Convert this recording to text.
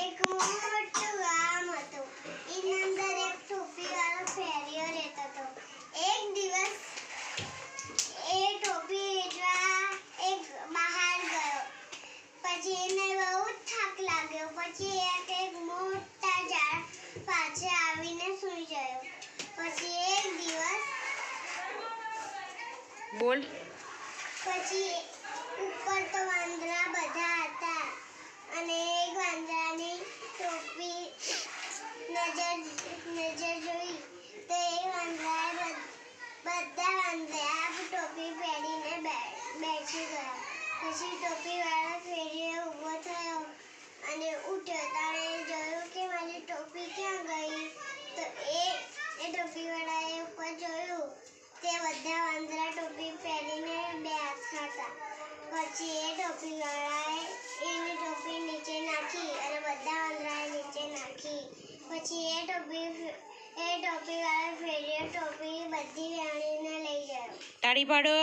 એક મોટું ગામ હતું. એની અંદર એક ટોપીવાળો ફેરિયો રહેતો હતો. એક દિવસ એ ટોપી વેચવા એક બહાર ગયો. પછી એને બહુ થાક લાગ્યો. પછી એક મોટા ઝાડ પાસે આવીને સૂઈ ગયો. પછી એક દિવસ બોલ. પછી ઉપર તો વાંદરા બધા હતા અને એક વાંદરાની ટોપી નજર જોઈ તો એ વાંદરાએ બધા વાંદરા ટોપી પહેરીને બેસી ગયા. પછી ટોપીવાળો ફેરિયો ઊભો થયો અને ઉઠ્યો. તાણે જોયું કે મારી ટોપી ક્યાં ગઈ. તો એ ટોપીવાળાએ ઉપર જોયું તે બધા વાંદરા ટોપી પહેરીને બેઠા હતા. પછી એ ટોપીવાળાએ એની ટોપી નીચે નાખી અને બધા વાંદરાએ નીચે નાખી. પછી એ ટોપીવાળા ફેરિયો ટોપી બધી વેણીને લઈ ગયો. તાળી પાડો.